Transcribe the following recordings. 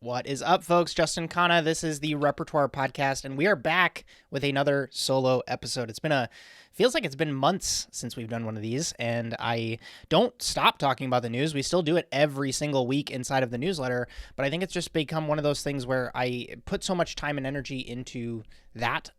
What is up, folks? Justin Khanna. This is the Repertoire Podcast, and we are back with another solo episode. Feels like it's been months since we've done one of these, and I don't stop talking about the news. We still do it every single week inside of the newsletter, but I think it's just become one of those things where I put so much time and energy into that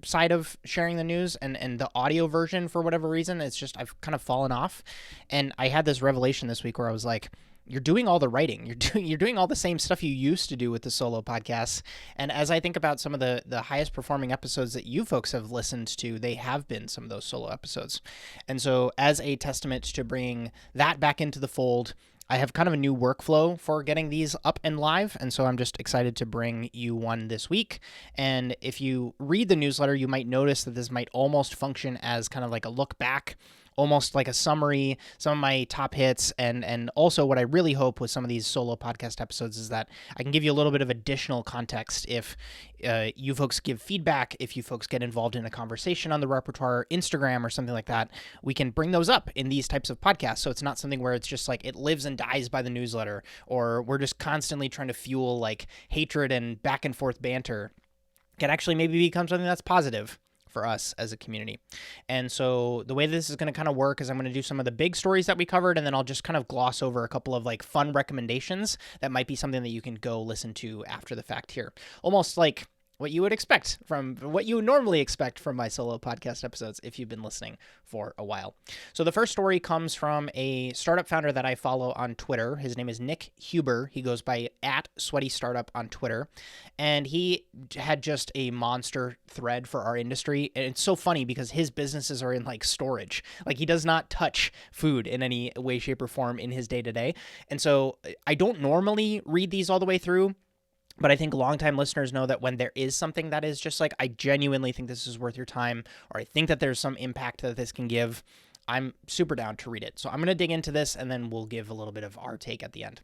side of sharing the news and the audio version, for whatever reason, I've kind of fallen off. And I had this revelation this week where I was like, you're doing all the writing. You're doing all the same stuff you used to do with the solo podcasts. And as I think about some of the highest performing episodes that you folks have listened to, they have been some of those solo episodes. And so as a testament to bringing that back into the fold, I have kind of a new workflow for getting these up and live, and so I'm just excited to bring you one this week. And if you read the newsletter, you might notice that this might almost function as kind of like a look back, almost like a summary, some of my top hits, and also what I really hope with some of these solo podcast episodes is that I can give you a little bit of additional context if you folks give feedback, if you folks get involved in a conversation on the Repertoire Instagram or something like that, we can bring those up in these types of podcasts. So it's not something where it's just like it lives and dies by the newsletter, or we're just constantly trying to fuel like hatred and back and forth banter. It can actually maybe become something that's positive for us as a community. And so the way this is going to kind of work is I'm going to do some of the big stories that we covered, and then I'll just kind of gloss over a couple of like fun recommendations that might be something that you can go listen to after the fact here. Almost like what you would expect from what you normally expect from my solo podcast episodes if you've been listening for a while. So the first story comes from a startup founder that I follow on Twitter. His name is Nick Huber. He goes by @SweatyStartup on Twitter. And he had just a monster thread for our industry. And it's so funny because his businesses are in like storage. Like he does not touch food in any way, shape, or form in his day-to-day. And so I don't normally read these all the way through, but I think longtime listeners know that when there is something that is just like, I genuinely think this is worth your time, or I think that there's some impact that this can give, I'm super down to read it. So I'm going to dig into this, and then we'll give a little bit of our take at the end.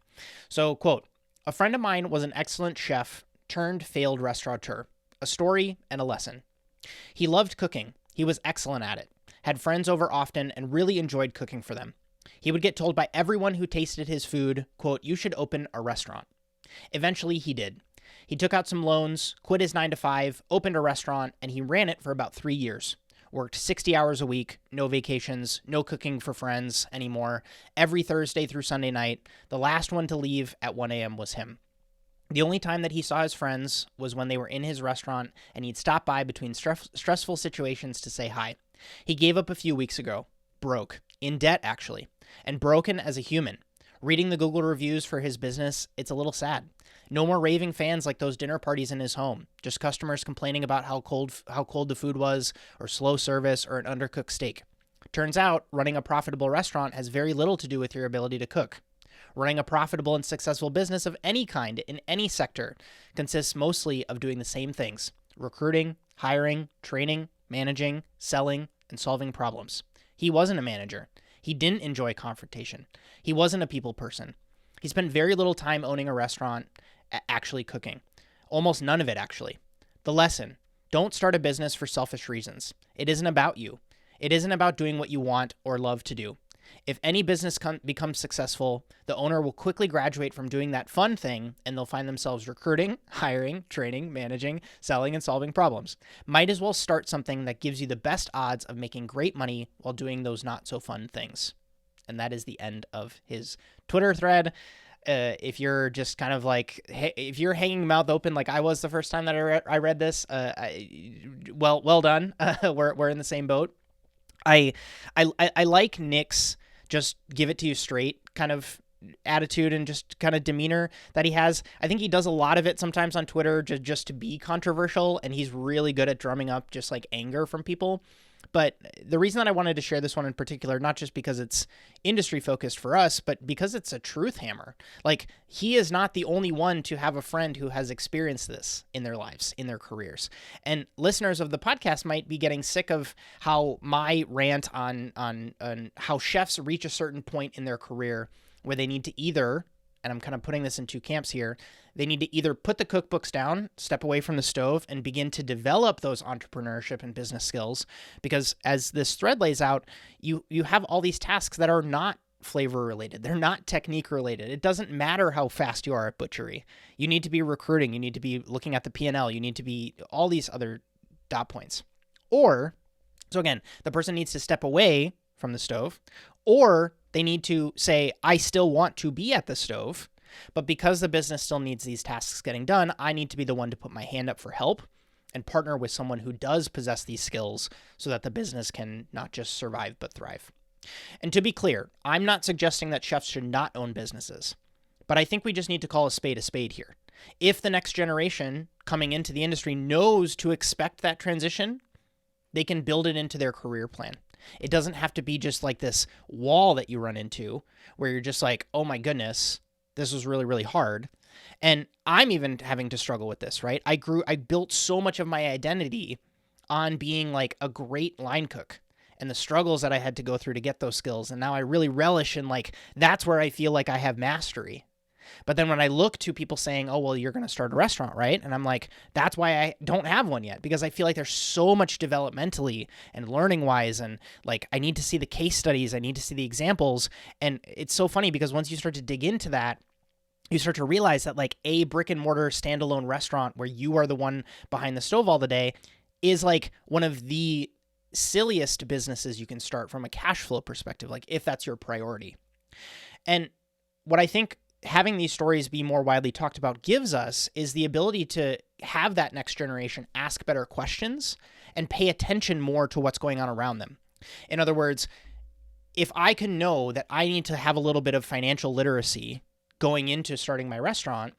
So, quote, "A friend of mine was an excellent chef turned failed restaurateur. A story and a lesson. He loved cooking. He was excellent at it. Had friends over often and really enjoyed cooking for them. He would get told by everyone who tasted his food, quote, 'You should open a restaurant.' Eventually, he did. He took out some loans, quit his 9 to 5, opened a restaurant, and he ran it for about 3 years. Worked 60 hours a week, no vacations, no cooking for friends anymore, every Thursday through Sunday night. The last one to leave at 1 a.m. was him. The only time that he saw his friends was when they were in his restaurant, and he'd stop by between stressful situations to say hi. He gave up a few weeks ago. Broke. In debt, actually. And broken as a human. Reading the Google reviews for his business, it's a little sad. No more raving fans like those dinner parties in his home. Just customers complaining about how cold the food was, or slow service, or an undercooked steak. Turns out, running a profitable restaurant has very little to do with your ability to cook. Running a profitable and successful business of any kind in any sector consists mostly of doing the same things: recruiting, hiring, training, managing, selling, and solving problems. He wasn't a manager. He didn't enjoy confrontation. He wasn't a people person. He spent very little time owning a restaurant, actually cooking. Almost none of it, actually. The lesson: don't start a business for selfish reasons. It isn't about you. It isn't about doing what you want or love to do. If any business becomes successful, the owner will quickly graduate from doing that fun thing, and they'll find themselves recruiting, hiring, training, managing, selling, and solving problems. Might as well start something that gives you the best odds of making great money while doing those not so fun things." And that is the end of his Twitter thread. If you're just kind of like, if you're hanging mouth open like I was the first time that I read this, well done. We're in the same boat. I like Nick's just give it to you straight kind of attitude and just kind of demeanor that he has. I think he does a lot of it sometimes on Twitter just to be controversial, and he's really good at drumming up just like anger from people. But the reason that I wanted to share this one in particular, not just because it's industry focused for us, but because it's a truth hammer. Like, he is not the only one to have a friend who has experienced this in their lives, in their careers. And listeners of the podcast might be getting sick of how my rant on how chefs reach a certain point in their career where they need to either, and I'm kind of putting this in two camps here, they need to either put the cookbooks down, step away from the stove, and begin to develop those entrepreneurship and business skills. Because as this thread lays out, you have all these tasks that are not flavor related. They're not technique related. It doesn't matter how fast you are at butchery. You need to be recruiting. You need to be looking at the P&L. You need to be all these other dot points. So again, the person needs to step away from the stove, or they need to say, I still want to be at the stove, but because the business still needs these tasks getting done, I need to be the one to put my hand up for help and partner with someone who does possess these skills so that the business can not just survive, but thrive. And to be clear, I'm not suggesting that chefs should not own businesses, but I think we just need to call a spade here. If the next generation coming into the industry knows to expect that transition, they can build it into their career plan. It doesn't have to be just like this wall that you run into where you're just like, oh my goodness, this was really, really hard. And I'm even having to struggle with this, right? I built so much of my identity on being like a great line cook and the struggles that I had to go through to get those skills. And now I really relish in like, that's where I feel like I have mastery. But then when I look to people saying, oh, well, you're going to start a restaurant, right? And I'm like, that's why I don't have one yet, because I feel like there's so much developmentally and learning wise. And like, I need to see the case studies. I need to see the examples. And it's so funny because once you start to dig into that, you start to realize that like a brick and mortar standalone restaurant where you are the one behind the stove all the day is like one of the silliest businesses you can start from a cash flow perspective, like if that's your priority. And what I think having these stories be more widely talked about gives us is the ability to have that next generation ask better questions and pay attention more to what's going on around them. In other words, if I can know that I need to have a little bit of financial literacy going into starting my restaurant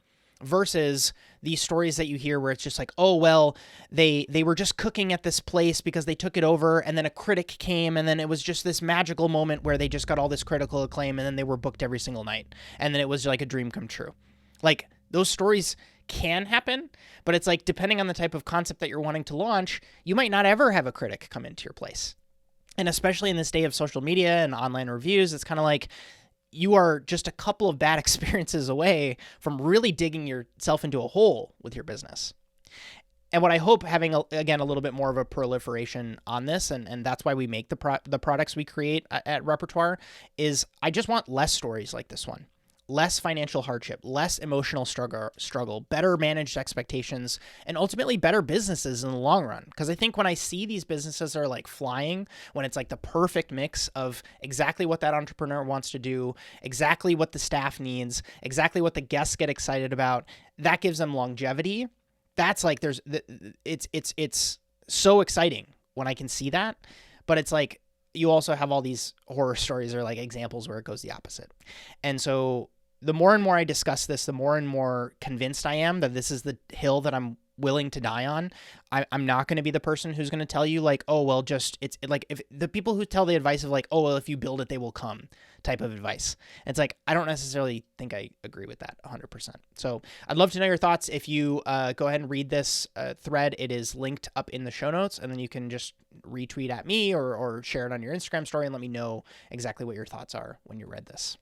versus these stories that you hear where it's just like, oh, well, they were just cooking at this place because they took it over and then a critic came and then it was just this magical moment where they just got all this critical acclaim and then they were booked every single night. And then it was like a dream come true. Like those stories can happen, but it's like depending on the type of concept that you're wanting to launch, you might not ever have a critic come into your place. And especially in this day of social media and online reviews, it's kind of like, you are just a couple of bad experiences away from really digging yourself into a hole with your business. And what I hope having, again, a little bit more of a proliferation on this, and that's why we make the products we create at Repertoire, is I just want less stories like this one. Less financial hardship, less emotional struggle, better managed expectations, and ultimately better businesses in the long run. Because I think when I see these businesses are like flying, when it's like the perfect mix of exactly what that entrepreneur wants to do, exactly what the staff needs, exactly what the guests get excited about, that gives them longevity. That's like it's so exciting when I can see that. But it's like you also have all these horror stories or like examples where it goes the opposite. And so the more and more I discuss this, the more and more convinced I am that this is the hill that I'm willing to die on. I'm not going to be the person who's going to tell you like, oh, well, like if the people who tell the advice of like, oh, well, if you build it, they will come type of advice. And it's like, I don't necessarily think I agree with that 100%. So I'd love to know your thoughts. If you go ahead and read this thread, it is linked up in the show notes, and then you can just retweet at me or share it on your Instagram story and let me know exactly what your thoughts are when you read this.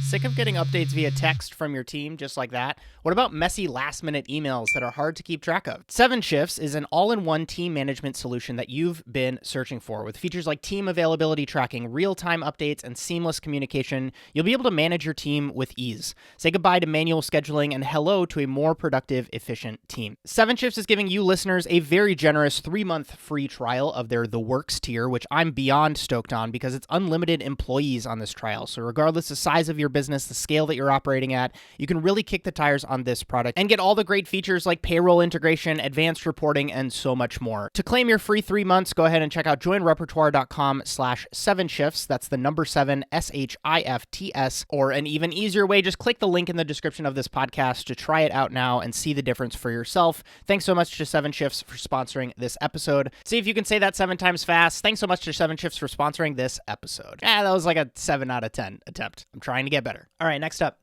Sick of getting updates via text from your team just like that? What about messy last-minute emails that are hard to keep track of? 7Shifts is an all-in-one team management solution that you've been searching for. With features like team availability tracking, real-time updates, and seamless communication, you'll be able to manage your team with ease. Say goodbye to manual scheduling and hello to a more productive, efficient team. 7Shifts is giving you listeners a very generous 3-month free trial of their The Works tier, which I'm beyond stoked on because it's unlimited employees on this trial. So regardless the size of your business, the scale that you're operating at, you can really kick the tires on this product and get all the great features like payroll integration, advanced reporting, and so much more. To claim your free 3 months, go ahead and check out joinrepertoire.com/7shifts. That's the number 7 SHIFTS, or an even easier way, just click the link in the description of this podcast to try it out now and see the difference for yourself. Thanks so much to 7Shifts for sponsoring this episode. See if you can say that 7 times fast. Thanks so much to 7Shifts for sponsoring this episode. That was like a 7 out of 10 attempt. I'm trying to get better. All right, next up.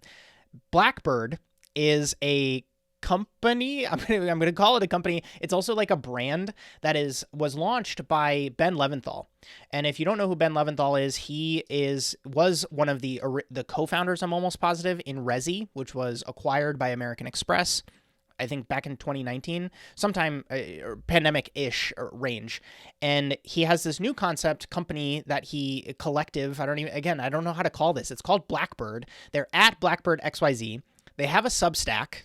Blackbird is a company. I'm going to call it a company. It's also like a brand that was launched by Ben Leventhal. And if you don't know who Ben Leventhal is, he was one of the co-founders, I'm almost positive, in Resy, which was acquired by American Express. I think back in 2019, sometime pandemic-ish range. And he has this new concept company that collective, I don't know how to call this. It's called Blackbird. They're at Blackbird XYZ. They have a Substack,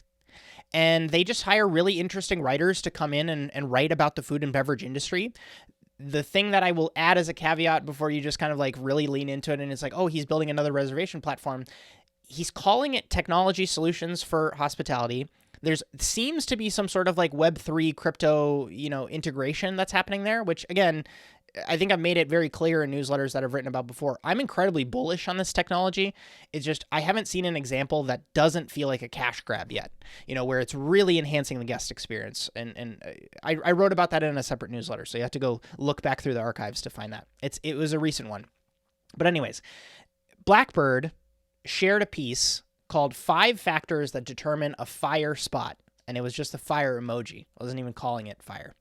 and they just hire really interesting writers to come in and write about the food and beverage industry. The thing that I will add as a caveat before you just kind of like really lean into it and it's like, oh, he's building another reservation platform. He's calling it technology solutions for hospitality. There's seems to be some sort of like Web3 crypto, integration that's happening there, which again, I think I've made it very clear in newsletters that I've written about before. I'm incredibly bullish on this technology. It's just, I haven't seen an example that doesn't feel like a cash grab yet, where it's really enhancing the guest experience. And I wrote about that in a separate newsletter. So you have to go look back through the archives to find that. It was a recent one. But anyways, Blackbird shared a piece called 5 Factors That Determine a Fire Spot. And it was just a fire emoji. I wasn't even calling it fire.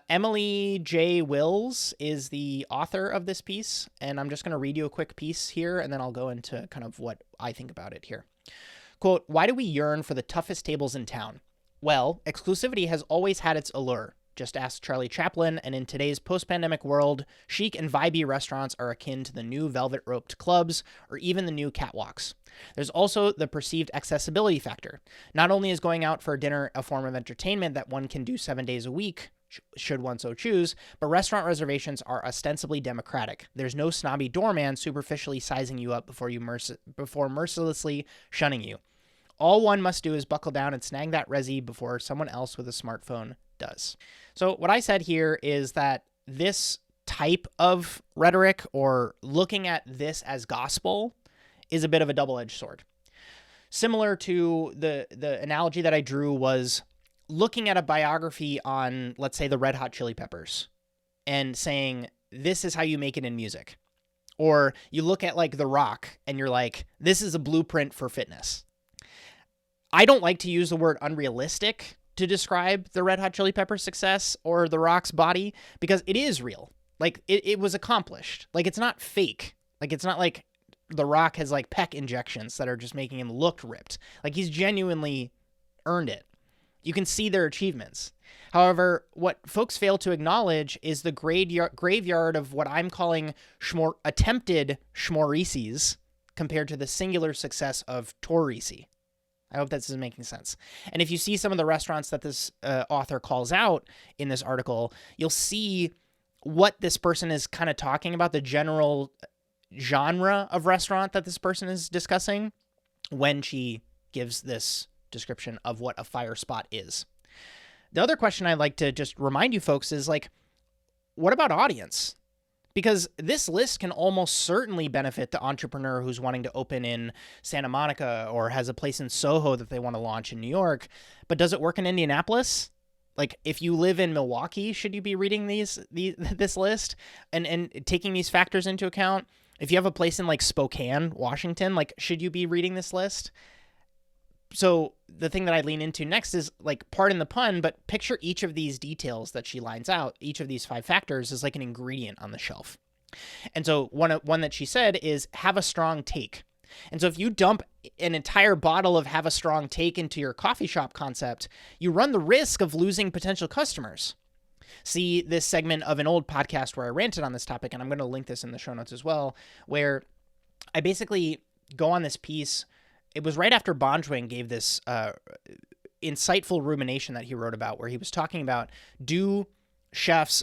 Emily J. Wills is the author of this piece, and I'm just going to read you a quick piece here, and then I'll go into kind of what I think about it here. Quote, "Why do we yearn for the toughest tables in town? Well, exclusivity has always had its allure. Just ask Charlie Chaplin, and in today's post-pandemic world, chic and vibey restaurants are akin to the new velvet-roped clubs or even the new catwalks. There's also the perceived accessibility factor. Not only is going out for dinner a form of entertainment that one can do 7 days a week, should one so choose, but restaurant reservations are ostensibly democratic. There's no snobby doorman superficially sizing you up before mercilessly shunning you. All one must do is buckle down and snag that resi before someone else with a smartphone does." So what I said here is that this type of rhetoric, or looking at this as gospel, is a bit of a double-edged sword. Similar to the analogy that I drew was looking at a biography on, let's say, the Red Hot Chili Peppers and saying, this is how you make it in music. Or you look at like The Rock and you're like, this is a blueprint for fitness. I don't like to use the word unrealistic to describe the Red Hot Chili Peppers' success or The Rock's body, because it is real. Like it was accomplished. Like it's not fake. Like it's not like The Rock has like pec injections that are just making him look ripped. Like he's genuinely earned it. You can see their achievements. However, what folks fail to acknowledge is the graveyard of what I'm calling attempted schmorices compared to the singular success of Torrisi. I hope this is making sense. And if you see some of the restaurants that this author calls out in this article, you'll see what this person is kind of talking about, the general genre of restaurant that this person is discussing when she gives this description of what a fire spot is. The other question I'd like to just remind you folks is like, what about audience? Because this list can almost certainly benefit the entrepreneur who's wanting to open in Santa Monica or has a place in Soho that they want to launch in New York. But does it work in Indianapolis? Like, if you live in Milwaukee, should you be reading this list and taking these factors into account? If you have a place in like Spokane, Washington, like, should you be reading this list? So the thing that I lean into next is like, pardon the pun, but picture each of these details that she lines out, each of these 5 factors is like an ingredient on the shelf. And so one that she said is have a strong take. And so if you dump an entire bottle of have a strong take into your coffee shop concept, you run the risk of losing potential customers. See this segment of an old podcast where I ranted on this topic, and I'm going to link this in the show notes as well, where I basically go on this piece. It was right after Bonjwing gave this insightful rumination that he wrote about, where he was talking about, do chefs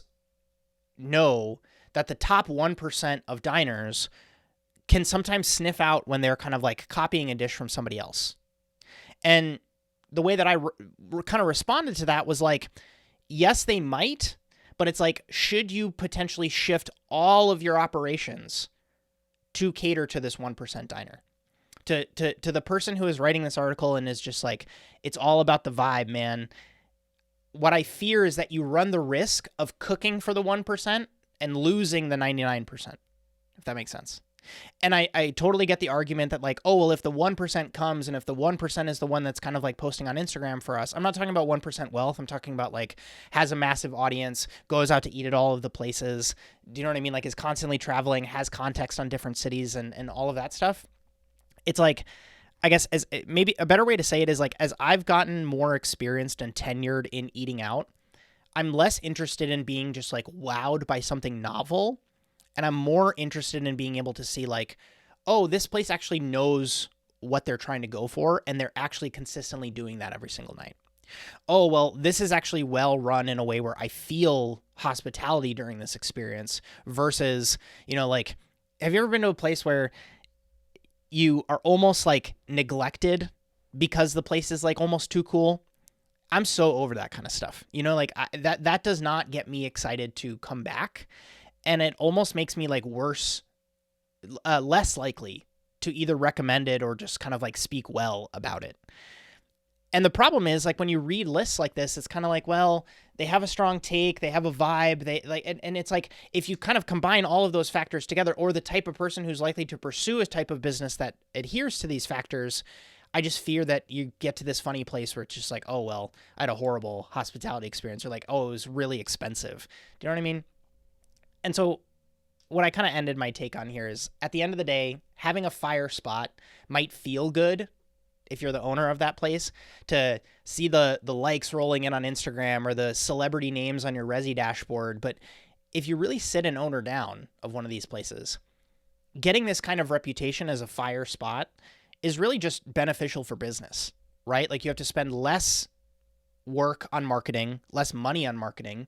know that the top 1% of diners can sometimes sniff out when they're kind of like copying a dish from somebody else? And the way that I kind of responded to that was like, yes, they might, but it's like, should you potentially shift all of your operations to cater to this 1% diner? To the person who is writing this article and is just like, it's all about the vibe, man. What I fear is that you run the risk of cooking for the 1% and losing the 99%, if that makes sense. And I totally get the argument that like, oh, well, if the 1% comes and if the 1% is the one that's kind of like posting on Instagram for us, I'm not talking about 1% wealth. I'm talking about like has a massive audience, goes out to eat at all of the places. Do you know what I mean? Like is constantly traveling, has context on different cities and all of that stuff. It's like, I guess as maybe a better way to say it is like, as I've gotten more experienced and tenured in eating out, I'm less interested in being just like wowed by something novel. And I'm more interested in being able to see like, oh, this place actually knows what they're trying to go for. And they're actually consistently doing that every single night. Oh, well, this is actually well run in a way where I feel hospitality during this experience versus, like, have you ever been to a place where you are almost like neglected because the place is like almost too cool? I'm so over that kind of stuff. Like that does not get me excited to come back. And it almost makes me like less likely to either recommend it or just kind of like speak well about it. And the problem is, like, when you read lists like this, it's kind of like, well, they have a strong take, they have a vibe, they like, and it's like, if you kind of combine all of those factors together, or the type of person who's likely to pursue a type of business that adheres to these factors, I just fear that you get to this funny place where it's just like, oh, well, I had a horrible hospitality experience, or like, oh, it was really expensive. Do you know what I mean? And so what I kind of ended my take on here is, at the end of the day, having a fire spot might feel good if you're the owner of that place, to see the likes rolling in on Instagram or the celebrity names on your Resi dashboard. But if you really sit an owner down of one of these places, getting this kind of reputation as a fire spot is really just beneficial for business, right? Like, you have to spend less work on marketing, less money on marketing.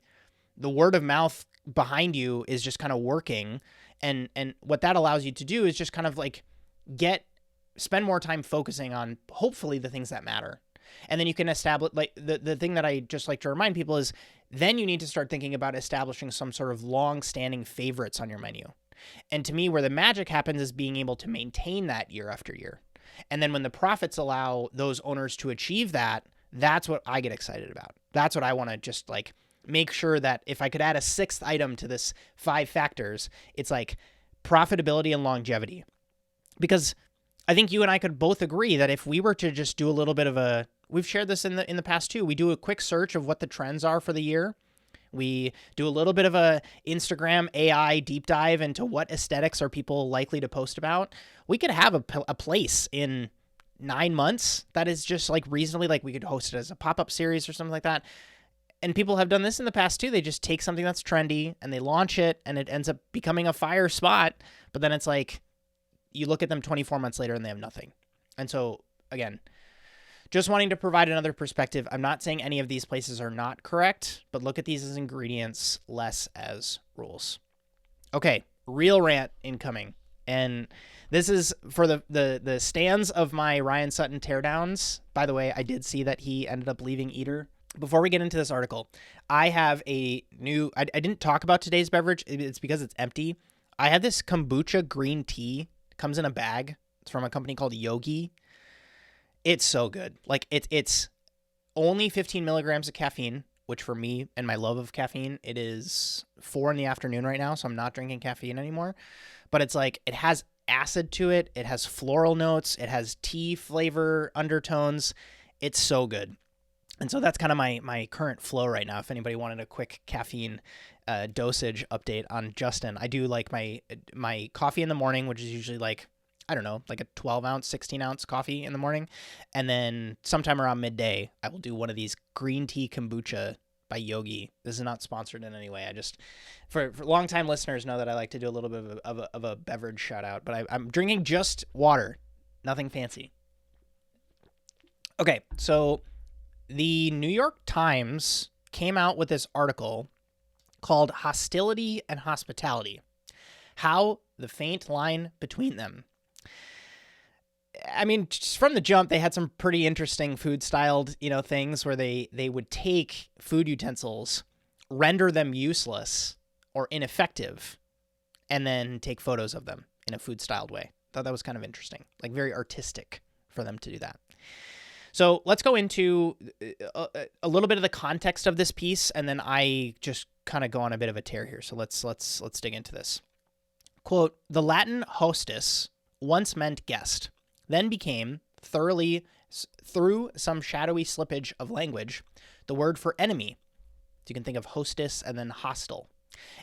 The word of mouth behind you is just kind of working. And what that allows you to do is just kind of like spend more time focusing on hopefully the things that matter. And then you can establish, like, the thing that I just like to remind people is, then you need to start thinking about establishing some sort of long-standing favorites on your menu. And to me, where the magic happens is being able to maintain that year after year. And then when the profits allow those owners to achieve that, that's what I get excited about. That's what I want to just like make sure that if I could add a sixth item to this 5 factors, it's like profitability and longevity. Because I think you and I could both agree that if we were to just do a little bit of we've shared this in the past too, we do a quick search of what the trends are for the year. We do a little bit of a Instagram AI deep dive into what aesthetics are people likely to post about. We could have a place in 9 months that is just like reasonably, like, we could host it as a pop-up series or something like that. And people have done this in the past too. They just take something that's trendy and they launch it and it ends up becoming a fire spot. But then it's like, you look at them 24 months later and they have nothing. And so, again, just wanting to provide another perspective. I'm not saying any of these places are not correct, but look at these as ingredients, less as rules. Okay, real rant incoming. And this is for the stands of my Ryan Sutton teardowns. By the way, I did see that he ended up leaving Eater. Before we get into this article, I have a new, I didn't talk about today's beverage. It's because it's empty. I have this kombucha green tea. Comes in a bag. It's from a company called Yogi. It's so good. Like, it's only 15 milligrams of caffeine, which for me and my love of caffeine, it is 4 p.m. right now, so I'm not drinking caffeine anymore. But it's like, it has acid to it. It has floral notes. It has tea flavor undertones. It's so good. And so that's kind of my current flow right now. If anybody wanted a quick caffeine dosage update on Justin, I do like my coffee in the morning, which is usually like, I don't know, like a 12-ounce, 16-ounce coffee in the morning. And then sometime around midday, I will do one of these green tea kombucha by Yogi. This is not sponsored in any way. I just, for longtime listeners know that I like to do a little bit of a beverage shout out, but I'm drinking just water, nothing fancy. Okay, so the New York Times came out with this article called Hostility and Hospitality: How the Faint Line Between Them. I mean, just from the jump, they had some pretty interesting food-styled, things where they would take food utensils, render them useless or ineffective, and then take photos of them in a food-styled way. Thought that was kind of interesting, like very artistic for them to do that. So let's go into a little bit of the context of this piece, and then I just kind of go on a bit of a tear here. So let's dig into this. Quote, "The Latin hostis once meant guest, then became, through some shadowy slippage of language, the word for enemy." So you can think of hostess and then hostile.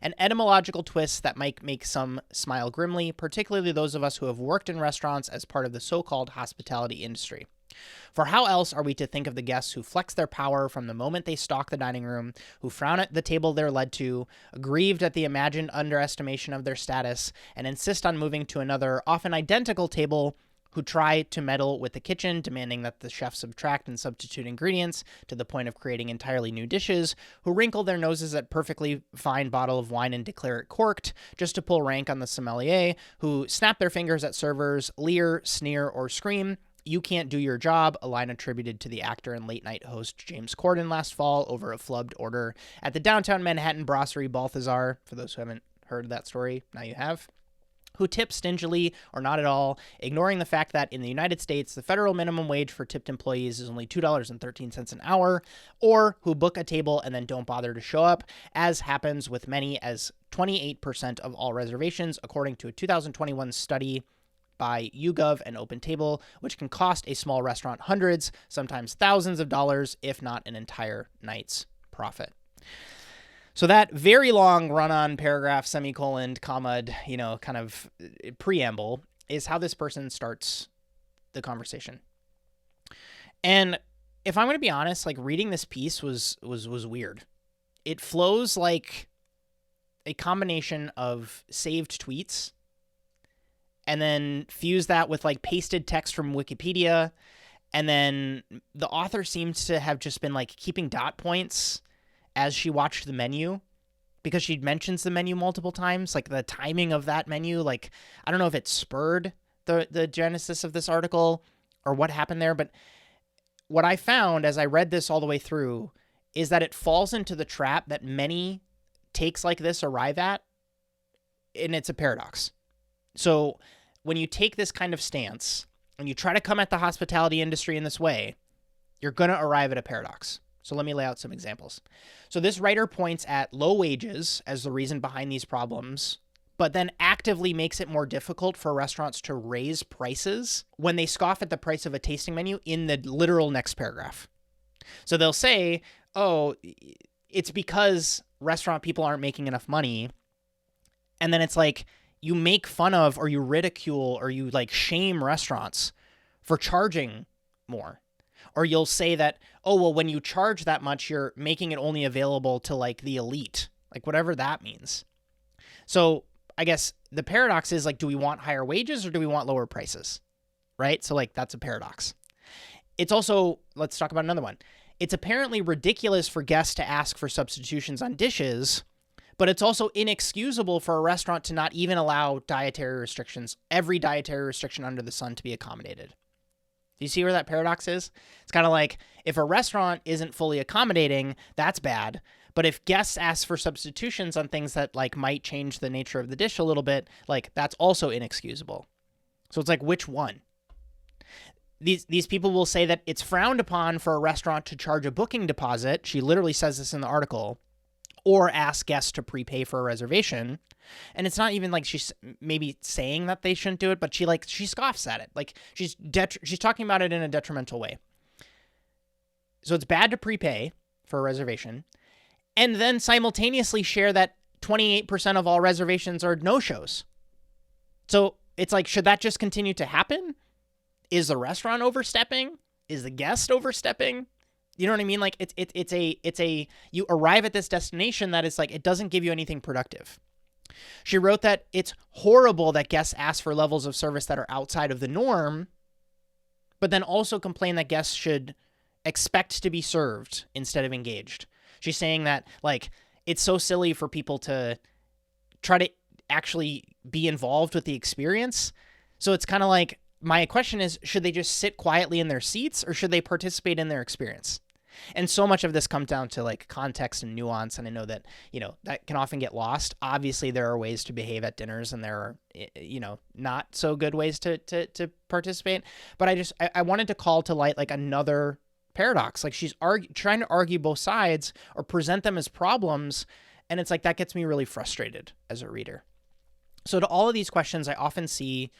An etymological twist that might make some smile grimly, particularly those of us who have worked in restaurants as part of the so-called hospitality industry. For how else are we to think of the guests who flex their power from the moment they stalk the dining room, who frown at the table they're led to, aggrieved at the imagined underestimation of their status, and insist on moving to another, often identical table, who try to meddle with the kitchen, demanding that the chef subtract and substitute ingredients to the point of creating entirely new dishes, who wrinkle their noses at perfectly fine bottle of wine and declare it corked just to pull rank on the sommelier, who snap their fingers at servers, leer, sneer, or scream, "You can't do your job," a line attributed to the actor and late-night host James Corden last fall over a flubbed order at the downtown Manhattan brasserie Balthazar. For those who haven't heard that story, now you have. Who tip stingily or not at all, ignoring the fact that in the United States, the federal minimum wage for tipped employees is only $2.13 an hour, or who book a table and then don't bother to show up, as happens with many as 28% of all reservations, according to a 2021 study by YouGov and OpenTable, which can cost a small restaurant hundreds, sometimes thousands of dollars, if not an entire night's profit. So that very long run-on paragraph, semicolon, comma, kind of preamble is how this person starts the conversation. And if I'm going to be honest, like reading this piece was weird. It flows like a combination of saved tweets and then fuse that with like pasted text from Wikipedia. And then the author seems to have just been like keeping dot points as she watched the menu, because she mentions the menu multiple times, like the timing of that menu. Like, I don't know if it spurred the genesis of this article or what happened there, but what I found as I read this all the way through is that it falls into the trap that many takes like this arrive at, and it's a paradox. So when you take this kind of stance and you try to come at the hospitality industry in this way, you're going to arrive at a paradox. So let me lay out some examples. So this writer points at low wages as the reason behind these problems, but then actively makes it more difficult for restaurants to raise prices when they scoff at the price of a tasting menu in the literal next paragraph. So they'll say, oh, it's because restaurant people aren't making enough money. And then it's like you make fun of or you ridicule or you like shame restaurants for charging more. Or you'll say that, oh, well, when you charge that much, you're making it only available to like the elite, like whatever that means. So I guess the paradox is like, do we want higher wages or do we want lower prices? Right? So like that's a paradox. It's also, let's talk about another one. It's apparently ridiculous for guests to ask for substitutions on dishes, but it's also inexcusable for a restaurant to not even allow dietary restrictions, every dietary restriction under the sun, to be accommodated. Do you see where that paradox is? It's kind of like if a restaurant isn't fully accommodating, that's bad. But if guests ask for substitutions on things that like might change the nature of the dish a little bit, like that's also inexcusable. So it's like, which one? These people will say that it's frowned upon for a restaurant to charge a booking deposit. She literally says this in the article, or ask guests to prepay for a reservation. And it's not even like she's maybe saying that they shouldn't do it, but she scoffs at it. Like she's talking about it in a detrimental way. So it's bad to prepay for a reservation and then simultaneously share that 28% of all reservations are no-shows. So it's like, should that just continue to happen? Is the restaurant overstepping? Is the guest overstepping? You know what I mean? Like it's a you arrive at this destination that is like, it doesn't give you anything productive. She wrote that it's horrible that guests ask for levels of service that are outside of the norm, but then also complain that guests should expect to be served instead of engaged. She's saying that like it's so silly for people to try to actually be involved with the experience. So it's kind of like, my question is, should they just sit quietly in their seats or should they participate in their experience? And so much of this comes down to like context and nuance. And I know that, that can often get lost. Obviously, there are ways to behave at dinners and there are, not so good ways to participate. But I wanted to call to light like another paradox. Like she's trying to argue both sides or present them as problems. And it's like, that gets me really frustrated as a reader. So to all of these questions, I often see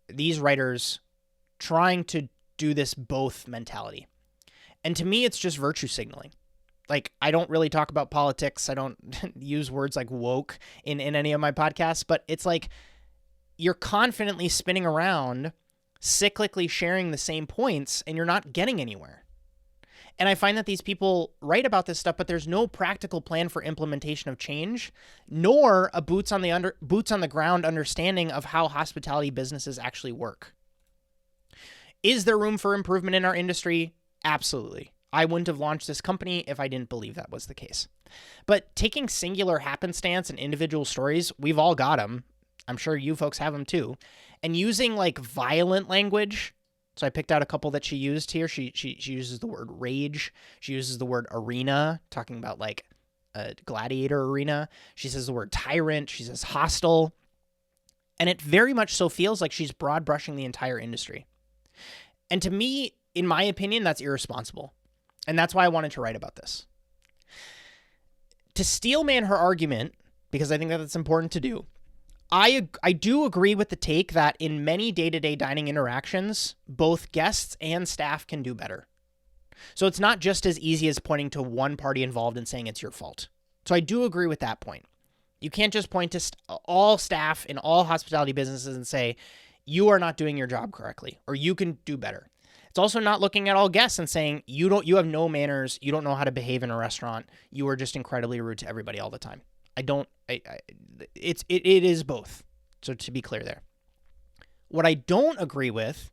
these writers trying to do this both mentality. And to me, it's just virtue signaling. Like, I don't really talk about politics. I don't use words like woke in any of my podcasts, but it's like you're confidently spinning around, cyclically sharing the same points, and you're not getting anywhere. And I find that these people write about this stuff, but there's no practical plan for implementation of change, nor a boots on the ground understanding of how hospitality businesses actually work. Is there room for improvement in our industry? Absolutely. I wouldn't have launched this company if I didn't believe that was the case. But taking singular happenstance and individual stories, we've all got them. I'm sure you folks have them too. And using like violent language. So I picked out a couple that she used here. She uses the word rage. She uses the word arena, talking about like a gladiator arena. She says the word tyrant. She says hostile. And it very much so feels like she's broad brushing the entire industry. And to me, in my opinion, that's irresponsible. And that's why I wanted to write about this. To steelman her argument, because I think that it's important to do, I do agree with the take that in many day-to-day dining interactions, both guests and staff can do better. So it's not just as easy as pointing to one party involved and saying it's your fault. So I do agree with that point. You can't just point to all staff in all hospitality businesses and say, you are not doing your job correctly, or you can do better. It's also not looking at all guests and saying, you have no manners, you don't know how to behave in a restaurant, you are just incredibly rude to everybody all the time. It is both. So to be clear there. What I don't agree with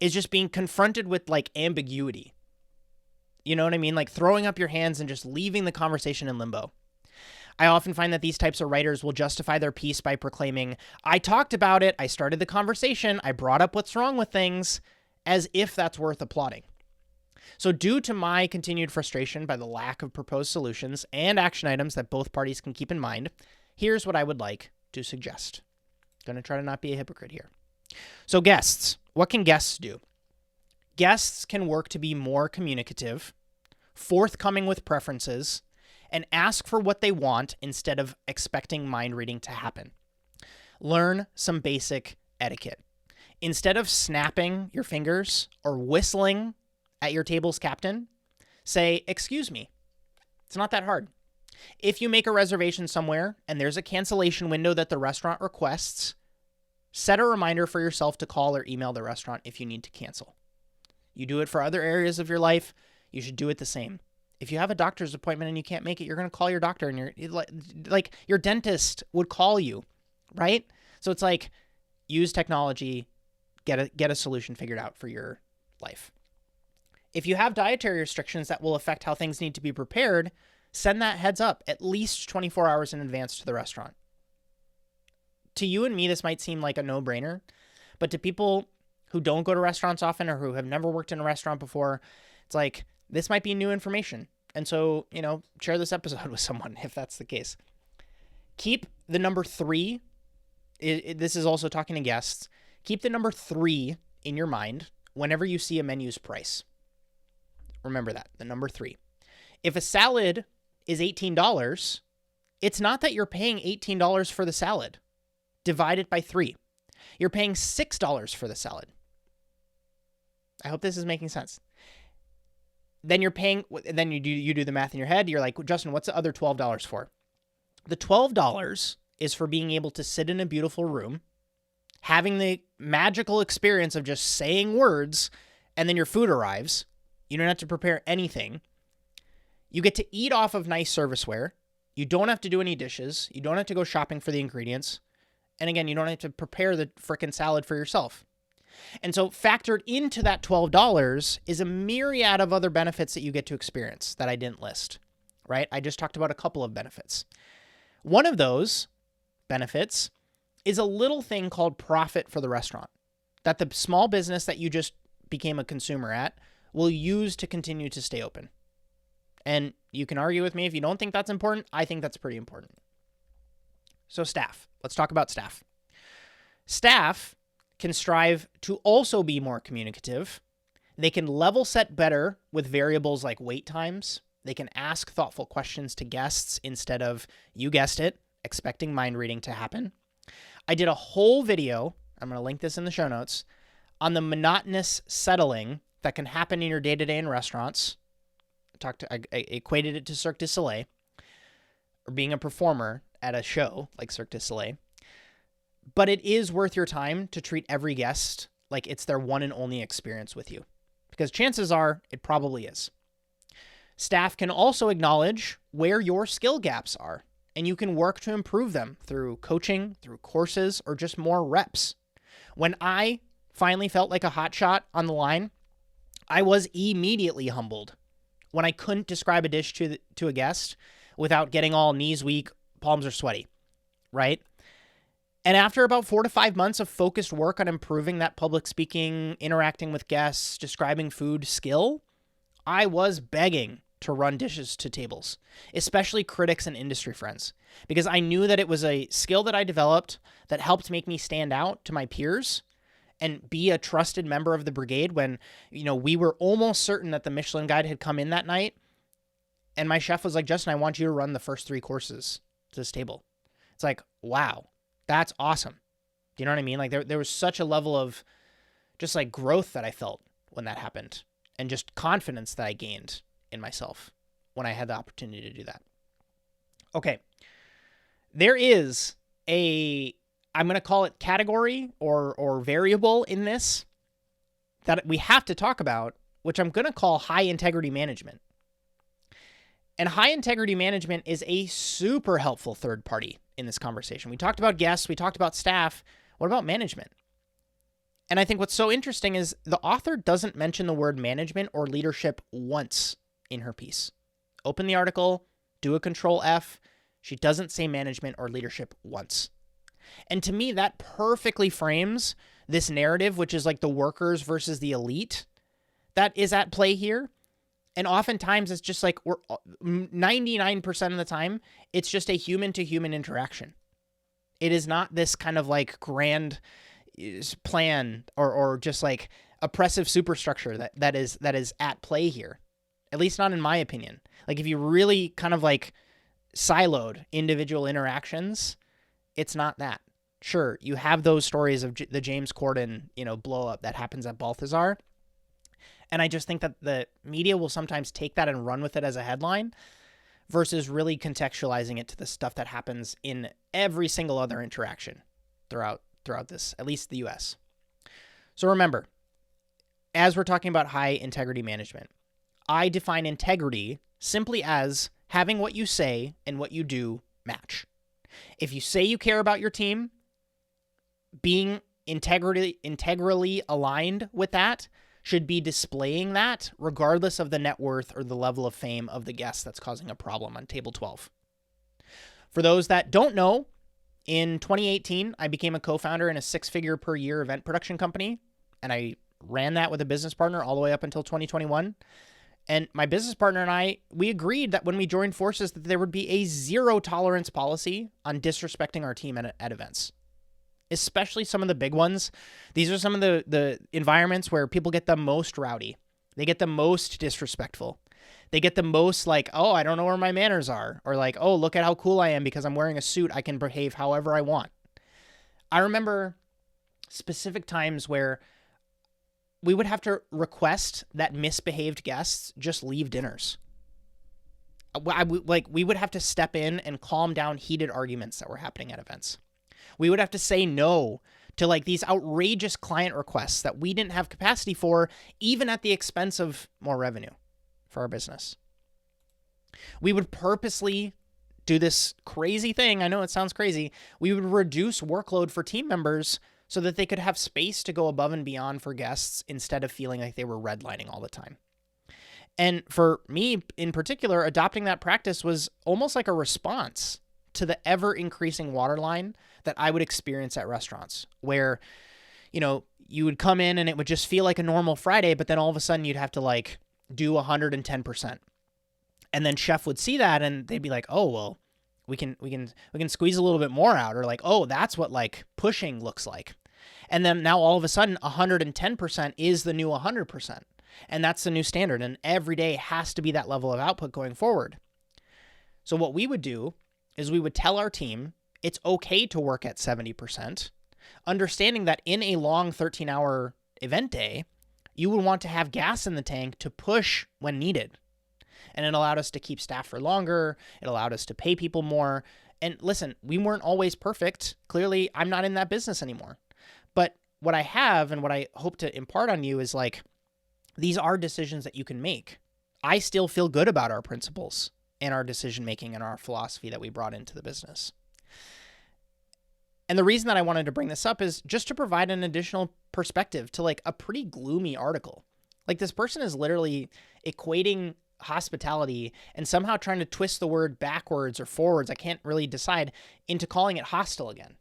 is just being confronted with like ambiguity. You know what I mean? Like throwing up your hands and just leaving the conversation in limbo. I often find that these types of writers will justify their piece by proclaiming, I talked about it, I started the conversation, I brought up what's wrong with things, as if that's worth applauding. So due to my continued frustration by the lack of proposed solutions and action items that both parties can keep in mind, here's what I would like to suggest. Going to try to not be a hypocrite here. So guests, what can guests do? Guests can work to be more communicative, forthcoming with preferences, and ask for what they want instead of expecting mind reading to happen. Learn some basic etiquette. Instead of snapping your fingers or whistling at your table's captain, say, excuse me. It's not that hard. If you make a reservation somewhere and there's a cancellation window that the restaurant requests, set a reminder for yourself to call or email the restaurant if you need to cancel. You do it for other areas of your life, you should do it the same. If you have a doctor's appointment and you can't make it, you're going to call your doctor, and you're like your dentist would call you, right? So it's like, use technology, get a solution figured out for your life. If you have dietary restrictions that will affect how things need to be prepared, send that heads up at least 24 hours in advance to the restaurant. To you and me, this might seem like a no-brainer, but to people who don't go to restaurants often or who have never worked in a restaurant before, it's like, this might be new information. And so, share this episode with someone if that's the case. Keep the number 3. This is also talking to guests. Keep the number 3 in your mind whenever you see a menu's price. Remember that, the number 3. If a salad is $18, it's not that you're paying $18 for the salad. Divide it by 3. You're paying $6 for the salad. I hope this is making sense. Then you do the math in your head. You're like, Justin, what's the other $12 for? The $12 is for being able to sit in a beautiful room, having the magical experience of just saying words, and then your food arrives. You don't have to prepare anything. You get to eat off of nice serviceware. You don't have to do any dishes. You don't have to go shopping for the ingredients. And again, you don't have to prepare the frickin' salad for yourself. And so factored into that $12 is a myriad of other benefits that you get to experience that I didn't list, right? I just talked about a couple of benefits. One of those benefits is a little thing called profit for the restaurant that the small business that you just became a consumer at will use to continue to stay open. And you can argue with me if you don't think that's important. I think that's pretty important. So staff. Let's talk about staff. Staff can strive to also be more communicative. They can level set better with variables like wait times. They can ask thoughtful questions to guests instead of, you guessed it, expecting mind reading to happen. I did a whole video, I'm going to link this in the show notes, on the monotonous settling that can happen in your day-to-day in restaurants. I equated it to Cirque du Soleil, or being a performer at a show like Cirque du Soleil. But it is worth your time to treat every guest like it's their one and only experience with you, because chances are it probably is. Staff can also acknowledge where your skill gaps are, and you can work to improve them through coaching, through courses, or just more reps. When I finally felt like a hotshot on the line, I was immediately humbled when I couldn't describe a dish to a guest without getting all knees weak, palms are sweaty, right? And after about 4 to 5 months of focused work on improving that public speaking, interacting with guests, describing food skill, I was begging to run dishes to tables, especially critics and industry friends, because I knew that it was a skill that I developed that helped make me stand out to my peers and be a trusted member of the brigade when, we were almost certain that the Michelin Guide had come in that night. And my chef was like, Justin, I want you to run the first 3 courses to this table. It's like, wow, that's awesome. Do you know what I mean? Like there was such a level of just like growth that I felt when that happened, and just confidence that I gained in myself when I had the opportunity to do that. Okay. There is I'm going to call it category or variable in this that we have to talk about, which I'm going to call high integrity management. And high integrity management is a super helpful third party in this conversation. We talked about guests, we talked about staff. What about management? And I think what's so interesting is the author doesn't mention the word management or leadership once in her piece. Open the article, do a Control F. She doesn't say management or leadership once. And to me, that perfectly frames this narrative, which is like the workers versus the elite, that is at play here. And oftentimes it's just like 99% of the time, it's just a human to human interaction. It is not this kind of like grand plan or just like oppressive superstructure that is at play here. At least not in my opinion. Like if you really kind of like siloed individual interactions, it's not that. Sure, you have those stories of the James Corden, blow up that happens at Balthazar. And I just think that the media will sometimes take that and run with it as a headline versus really contextualizing it to the stuff that happens in every single other interaction throughout this, at least the US. So remember, as we're talking about high integrity management, I define integrity simply as having what you say and what you do match. If you say you care about your team, being integrally aligned with that should be displaying that regardless of the net worth or the level of fame of the guest that's causing a problem on table 12. For those that don't know, in 2018, I became a co-founder in a 6-figure per year event production company, and I ran that with a business partner all the way up until 2021. And my business partner and I, we agreed that when we joined forces that there would be a zero tolerance policy on disrespecting our team at events, especially some of the big ones. These are some of the environments where people get the most rowdy. They get the most disrespectful. They get the most like, oh, I don't know where my manners are. Or like, oh, look at how cool I am because I'm wearing a suit. I can behave however I want. I remember specific times where we would have to request that misbehaved guests just leave dinners. We would have to step in and calm down heated arguments that were happening at events. We would have to say no to like these outrageous client requests that we didn't have capacity for, even at the expense of more revenue for our business. We would purposely do this crazy thing. I know it sounds crazy. We would reduce workload for team members so that they could have space to go above and beyond for guests instead of feeling like they were redlining all the time. And for me in particular, adopting that practice was almost like a response to the ever increasing waterline that I would experience at restaurants where, you would come in and it would just feel like a normal Friday, but then all of a sudden you'd have to like do 110%. And then chef would see that and they'd be like, oh, well, we can squeeze a little bit more out, or like, oh, that's what like pushing looks like. And then now all of a sudden 110% is the new 100%. And that's the new standard. And every day has to be that level of output going forward. So what we would do is we would tell our team it's okay to work at 70%, understanding that in a long 13-hour event day, you would want to have gas in the tank to push when needed. And it allowed us to keep staff for longer. It allowed us to pay people more. And listen, we weren't always perfect. Clearly, I'm not in that business anymore. But what I have and what I hope to impart on you is like, these are decisions that you can make. I still feel good about our principles and our decision making and our philosophy that we brought into the business. And the reason that I wanted to bring this up is just to provide an additional perspective to like a pretty gloomy article. Like this person is literally equating hospitality and somehow trying to twist the word backwards or forwards, I can't really decide, into calling it hostile again.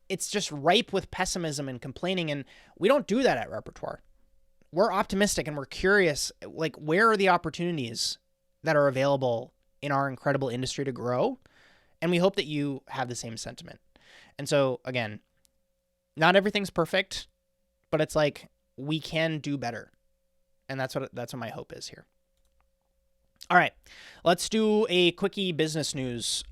It's just ripe with pessimism and complaining, and we don't do that at Repertoire. We're optimistic and we're curious, like where are the opportunities that are available in our incredible industry to grow? And we hope that you have the same sentiment. And so again, not everything's perfect, but it's like we can do better. And that's what my hope is here. All right, let's do a quickie business news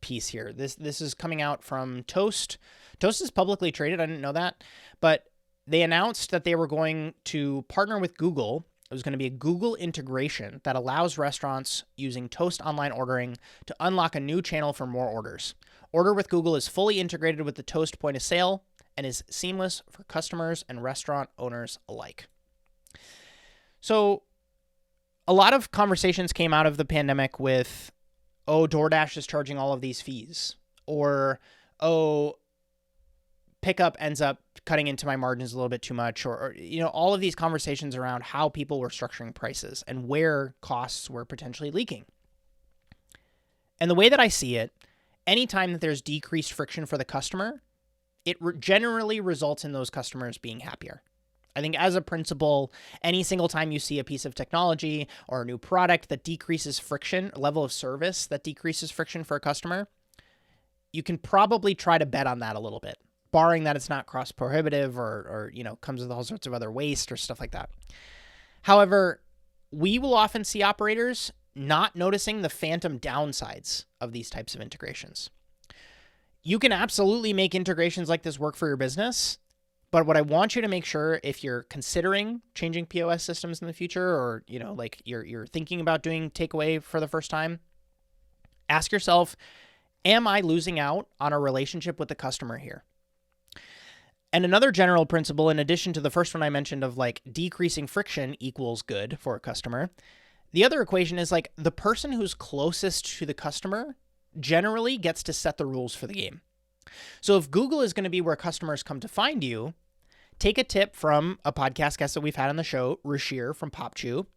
piece here. This is coming out from Toast. Toast is publicly traded. I didn't know that, but they announced that they were going to partner with Google. It was going to be a Google integration that allows restaurants using Toast online ordering to unlock a new channel for more orders. Order with Google is fully integrated with the Toast point of sale and is seamless for customers and restaurant owners alike. So a lot of conversations came out of the pandemic with, oh, DoorDash is charging all of these fees, or, oh, pickup ends up cutting into my margins a little bit too much, or all of these conversations around how people were structuring prices and where costs were potentially leaking. And the way that I see it, anytime that there's decreased friction for the customer, it generally results in those customers being happier. I think as a principle, any single time you see a piece of technology or a new product that decreases friction, a level of service that decreases friction for a customer, you can probably try to bet on that a little bit, barring that it's not cross prohibitive or comes with all sorts of other waste or stuff like that. However, we will often see operators not noticing the phantom downsides of these types of integrations. You can absolutely make integrations like this work for your business. But what I want you to make sure, if you're considering changing POS systems in the future, or like you're thinking about doing takeaway for the first time, ask yourself, am I losing out on a relationship with the customer here? And another general principle, in addition to the first one I mentioned of like decreasing friction equals good for a customer, the other equation is like the person who's closest to the customer generally gets to set the rules for the game. So if Google is going to be where customers come to find you, take a tip from a podcast guest that we've had on the show, Rashir from PopChew,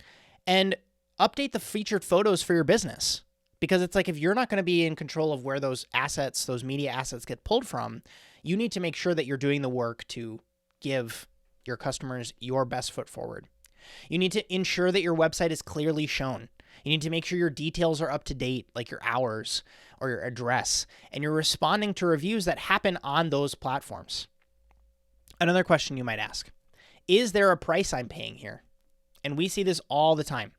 and update the featured photos for your business. Because it's like if you're not going to be in control of where those assets, those media assets get pulled from, you need to make sure that you're doing the work to give your customers your best foot forward. You need to ensure that your website is clearly shown. You need to make sure your details are up to date, like your hours or your address, and you're responding to reviews that happen on those platforms. Another question you might ask, is there a price I'm paying here? And we see this all the time.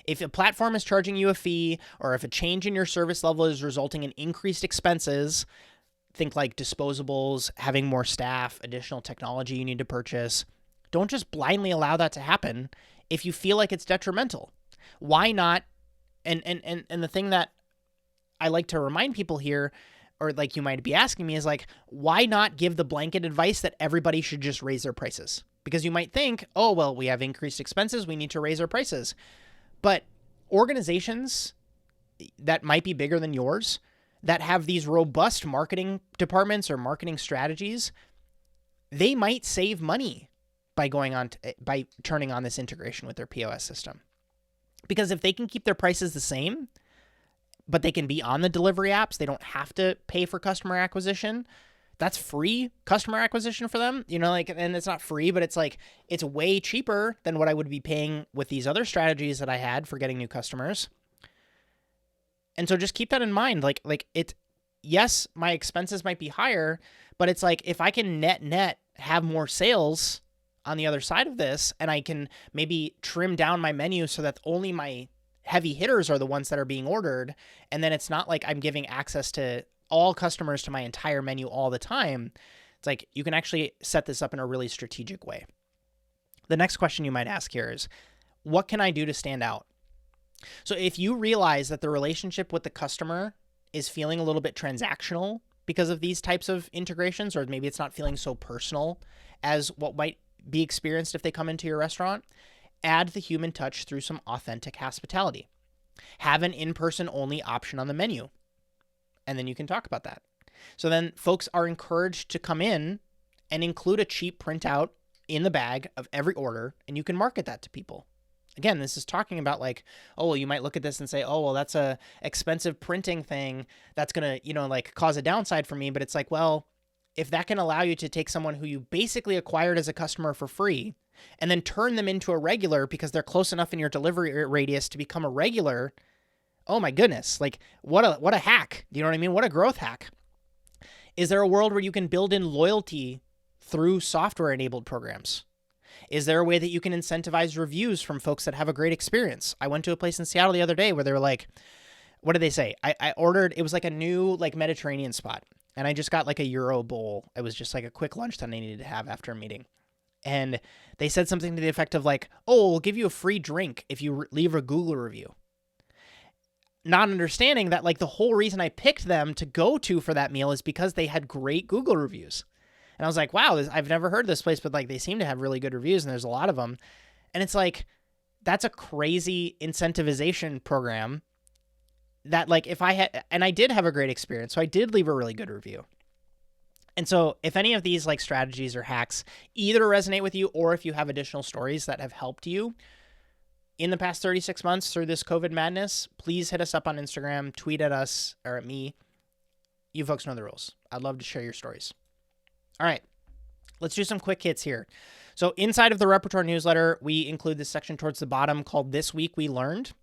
If a platform is charging you a fee, or if a change in your service level is resulting in increased expenses, think like disposables, having more staff, additional technology you need to purchase, don't just blindly allow that to happen if you feel like it's detrimental. Why not? And the thing that I like to remind people here, or like you might be asking me, is like, why not give the blanket advice that everybody should just raise their prices? Because you might think, oh, well, we have increased expenses, we need to raise our prices. But organizations that might be bigger than yours, that have these robust marketing departments or marketing strategies, they might save money by by turning on this integration with their POS system. Because if they can keep their prices the same, but they can be on the delivery apps, they don't have to pay for customer acquisition. That's free customer acquisition for them, and it's not free, but it's like, it's way cheaper than what I would be paying with these other strategies that I had for getting new customers. And so just keep that in mind. Yes, my expenses might be higher, but it's like, if I can net have more sales on the other side of this, and I can maybe trim down my menu so that only my heavy hitters are the ones that are being ordered. And then it's not like I'm giving access to all customers to my entire menu all the time. It's like you can actually set this up in a really strategic way. The next question you might ask here is, what can I do to stand out? So if you realize that the relationship with the customer is feeling a little bit transactional because of these types of integrations, or maybe it's not feeling so personal as what might be experienced if they come into your restaurant, add the human touch through some authentic hospitality. Have an in-person only option on the menu, and then you can talk about that. So then folks are encouraged to come in and include a cheap printout in the bag of every order, and you can market that to people. Again, this is talking about like, oh, well, you might look at this and say, oh, well, that's a expensive printing thing that's going to, like cause a downside for me. But it's like, well, if that can allow you to take someone who you basically acquired as a customer for free and then turn them into a regular because they're close enough in your delivery radius to become a regular, oh my goodness, like what a hack. Do you know what I mean? What a growth hack. Is there a world where you can build in loyalty through software-enabled programs? Is there a way that you can incentivize reviews from folks that have a great experience? I went to a place in Seattle the other day where they were like, what did they say? I ordered, it was like a new like Mediterranean spot. And I just got like a Euro bowl. It was just like a quick lunch that I needed to have after a meeting. And they said something to the effect of like, oh, we'll give you a free drink if you leave a Google review. Not understanding that like the whole reason I picked them to go to for that meal is because they had great Google reviews. And I was like, wow, I've never heard this place, but like they seem to have really good reviews and there's a lot of them. And it's like, that's a crazy incentivization program that like if I had, and I did have a great experience, so I did leave a really good review. And so if any of these like strategies or hacks either resonate with you or if you have additional stories that have helped you in the past 36 months through this COVID madness, please hit us up on Instagram, tweet at us or at me. You folks know the rules. I'd love to share your stories. All right, let's do some quick hits here. So inside of the Repertoire newsletter, we include this section towards the bottom called This Week We Learned.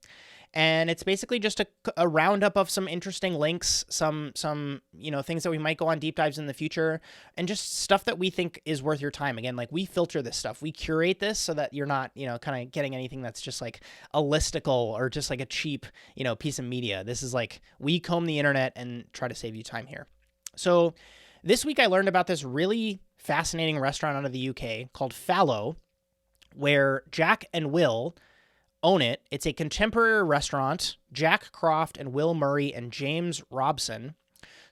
And it's basically just a roundup of some interesting links, some things that we might go on deep dives in the future, and just stuff that we think is worth your time. Again, like we filter this stuff. We curate this so that you're not, kind of getting anything that's just like a listicle or just like a cheap, piece of media. This is like we comb the internet and try to save you time here. So this week I learned about this really fascinating restaurant out of the UK called Fallow, where Jack and Will own it. It's a contemporary restaurant. Jack Croft and Will Murray and James Robson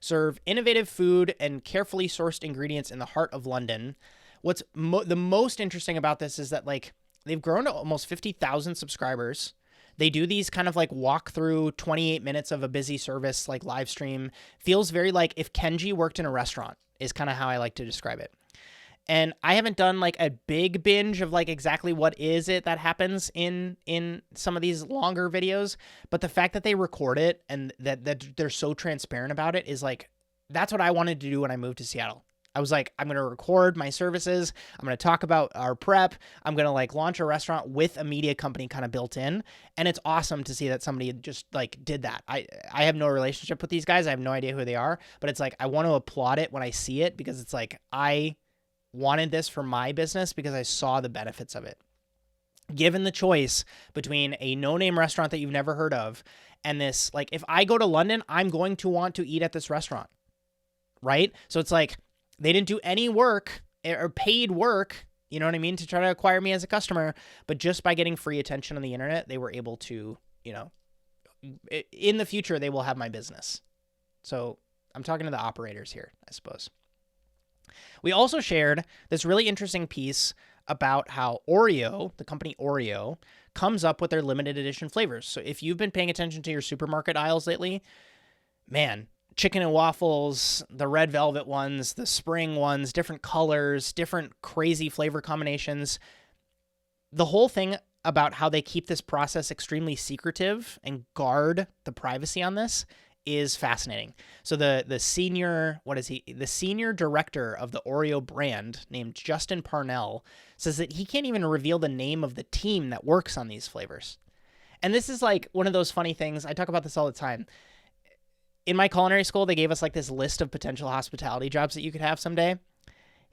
serve innovative food and carefully sourced ingredients in the heart of London. What's the most interesting about this is that like they've grown to almost 50,000 subscribers. They do these kind of like walk through 28 minutes of a busy service, like live stream. Feels very like if Kenji worked in a restaurant is kind of how I like to describe it. And I haven't done like a big binge of like exactly what is it that happens in some of these longer videos. But the fact that they record it and that they're so transparent about it is like, that's what I wanted to do when I moved to Seattle. I was like, I'm going to record my services. I'm going to talk about our prep. I'm going to like launch a restaurant with a media company kind of built in. And it's awesome to see that somebody just like did that. I have no relationship with these guys. I have no idea who they are, but it's like, I want to applaud it when I see it because it's like, I wanted this for my business because I saw the benefits of it. Given the choice between a no-name restaurant that you've never heard of and this, like if I go to London, I'm going to want to eat at this restaurant, right? So it's like, they didn't do any work or paid work, you know what I mean, to try to acquire me as a customer. But just by getting free attention on the internet, they were able to, in the future, they will have my business. So I'm talking to the operators here, I suppose. We also shared this really interesting piece about how Oreo, the company Oreo, comes up with their limited edition flavors. So if you've been paying attention to your supermarket aisles lately, man, chicken and waffles, the red velvet ones, the spring ones, different colors, different crazy flavor combinations. The whole thing about how they keep this process extremely secretive and guard the privacy on this is fascinating. So the senior, the senior director of the Oreo brand named Justin Parnell says that he can't even reveal the name of the team that works on these flavors. And this is like one of those funny things. I talk about this all the time. In my culinary school, they gave us like this list of potential hospitality jobs that you could have someday.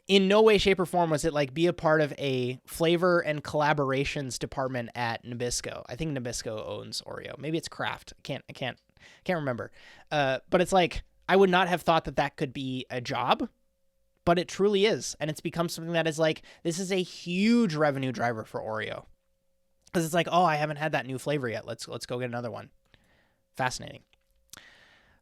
In no way, shape, or form was it like be a part of a flavor and collaborations department at Nabisco. I think Nabisco owns Oreo. Maybe it's Kraft. I can't remember. But it's like I would not have thought that could be a job, but it truly is, and it's become something that is like this is a huge revenue driver for Oreo. Because it's like, oh, I haven't had that new flavor yet. Let's go get another one. Fascinating.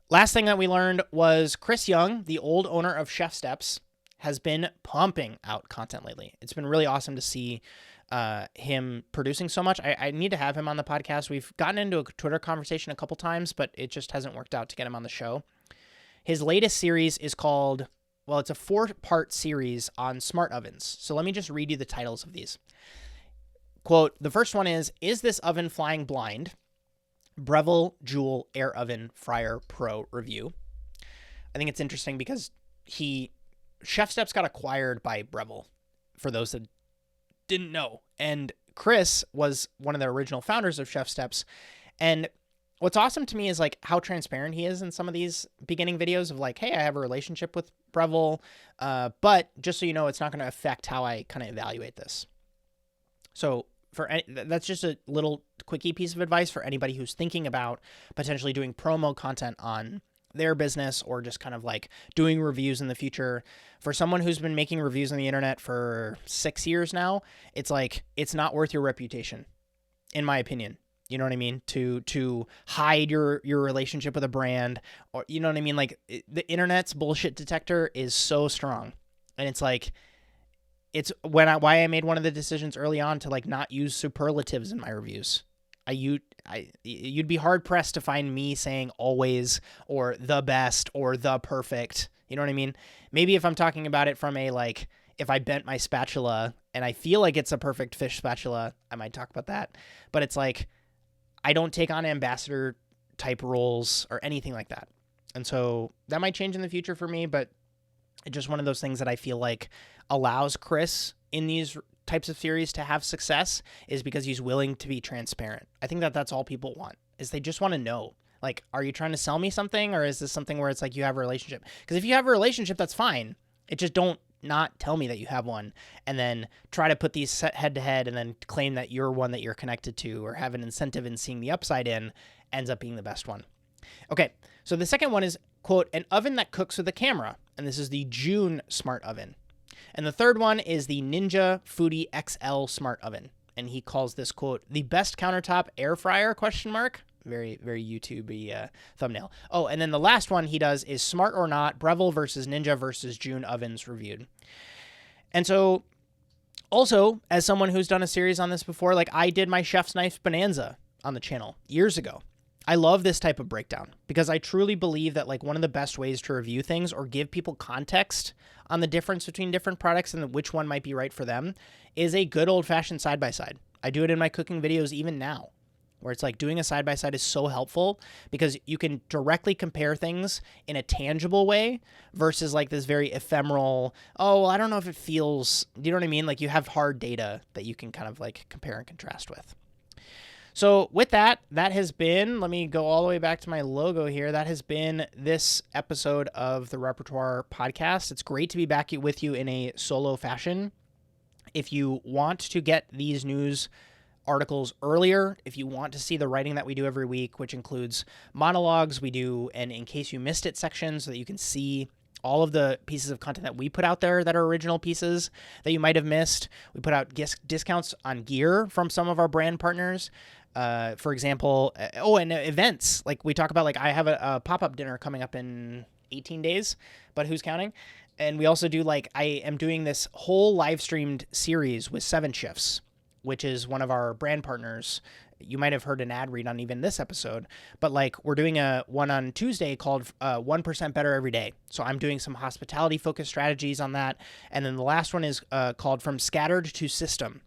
Last thing that we learned was Chris Young, the old owner of Chef Steps, has been pumping out content lately. It's been really awesome to see him producing so much. I need to have him on the podcast. We've gotten into a Twitter conversation a couple times, but it just hasn't worked out to get him on the show. His latest series is called, well, it's a 4-part series on smart ovens. So let me just read you the titles of these. Quote, the first one is this oven flying blind? Breville Joule Air Oven Fryer Pro review. I think it's interesting because Chef Steps got acquired by Breville, for those that didn't know. And Chris was one of the original founders of Chef Steps. And what's awesome to me is like how transparent he is in some of these beginning videos of like, hey, I have a relationship with Breville, but just so you know, it's not going to affect how I kind of evaluate this. So that's just a little quickie piece of advice for anybody who's thinking about potentially doing promo content on their business or just kind of like doing reviews in the future. For someone who's been making reviews on the internet for 6 years now, it's like, it's not worth your reputation, in my opinion. You know what I mean? To hide your relationship with a brand, or you know what I mean? Like the internet's bullshit detector is so strong, and it's like, it's why I made one of the decisions early on to like not use superlatives in my reviews. You'd be hard pressed to find me saying always or the best or the perfect. You know what I mean? Maybe if I'm talking about it from a like, if I bent my spatula and I feel like it's a perfect fish spatula, I might talk about that. But it's like, I don't take on ambassador type roles or anything like that. And so that might change in the future for me, but it's just one of those things that I feel like allows Chris in these types of series to have success is because he's willing to be transparent. I think that that's all people want, is they just want to know, like, are you trying to sell me something, or is this something where it's like you have a relationship? Because if you have a relationship, that's fine. It just don't not tell me that you have one and then try to put these head to head and then claim that you're one that you're connected to or have an incentive in seeing the upside in ends up being the best one. Okay, so the second one is, quote, an oven that cooks with a camera. And this is the June Smart Oven. And the third one is the Ninja Foodi XL Smart Oven. And he calls this, quote, the best countertop air fryer, question mark. Very, very YouTube-y thumbnail. Oh, and then the last one he does is Smart or Not, Breville versus Ninja versus June Ovens reviewed. And so also, as someone who's done a series on this before, like I did my Chef's Knife Bonanza on the channel years ago. I love this type of breakdown because I truly believe that like one of the best ways to review things or give people context on the difference between different products and which one might be right for them is a good old-fashioned side-by-side. I do it in my cooking videos even now, where it's like doing a side-by-side is so helpful because you can directly compare things in a tangible way versus like this very ephemeral, oh, well, I don't know if it feels, you know what I mean? Like you have hard data that you can kind of like compare and contrast with. So with that has been, let me go all the way back to my logo here. That has been this episode of the Repertoire Podcast. It's great to be back with you in a solo fashion. If you want to get these news articles earlier, if you want to see the writing that we do every week, which includes monologues, we do an In Case You Missed It section so that you can see all of the pieces of content that we put out there that are original pieces that you might have missed. We put out discounts on gear from some of our brand partners. For example, and events. Like we talk about, like I have a pop-up dinner coming up in 18 days, but who's counting? And we also do like, I am doing this whole live streamed series with 7 Shifts, which is one of our brand partners. You might have heard an ad read on even this episode, but like we're doing a one on Tuesday called 1% Better Every Day. So I'm doing some hospitality focused strategies on that. And then the last one is called From Scattered to System.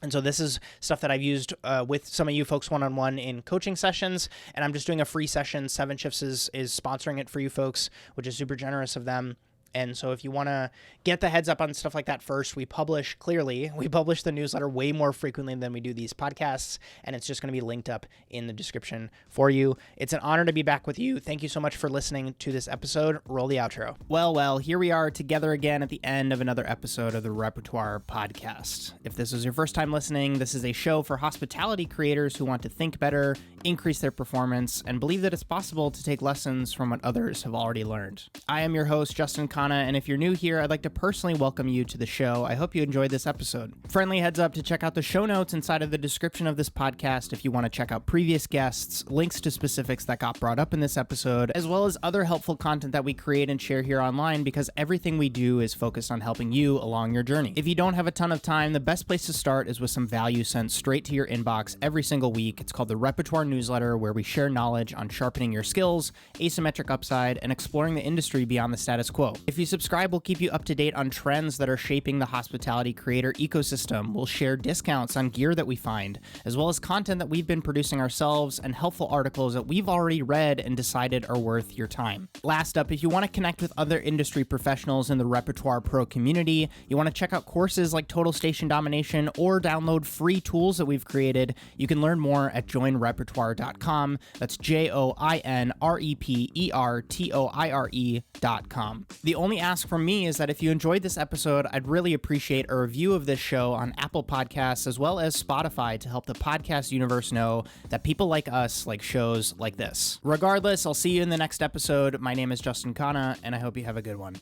And so this is stuff that I've used with some of you folks one-on-one in coaching sessions, and I'm just doing a free session. 7 Shifts is sponsoring it for you folks, which is super generous of them. And so if you want to get the heads up on stuff like that first, we publish the newsletter way more frequently than we do these podcasts, and it's just going to be linked up in the description for you. It's an honor to be back with you. Thank you so much for listening to this episode. Roll the outro. Well, here we are together again at the end of another episode of the Repertoire Podcast. If this is your first time listening, this is a show for hospitality creators who want to think better, increase their performance, and believe that it's possible to take lessons from what others have already learned. I am your host, Justin Kahn, Kana, and if you're new here, I'd like to personally welcome you to the show. I hope you enjoyed this episode. Friendly heads up to check out the show notes inside of the description of this podcast if you want to check out previous guests, links to specifics that got brought up in this episode, as well as other helpful content that we create and share here online, because everything we do is focused on helping you along your journey. If you don't have a ton of time, the best place to start is with some value sent straight to your inbox every single week. It's called the Repertoire Newsletter, where we share knowledge on sharpening your skills, asymmetric upside, and exploring the industry beyond the status quo. If you subscribe, we'll keep you up to date on trends that are shaping the hospitality creator ecosystem. We'll share discounts on gear that we find, as well as content that we've been producing ourselves and helpful articles that we've already read and decided are worth your time. Last up, if you want to connect with other industry professionals in the Repertoire Pro community, you want to check out courses like Total Station Domination, or download free tools that we've created, you can learn more at joinrepertoire.com. That's JOINREPERTOIRE.com. The only ask from me is that if you enjoyed this episode, I'd really appreciate a review of this show on Apple Podcasts as well as Spotify to help the podcast universe know that people like us like shows like this. Regardless, I'll see you in the next episode. My name is Justin Kana, and I hope you have a good one.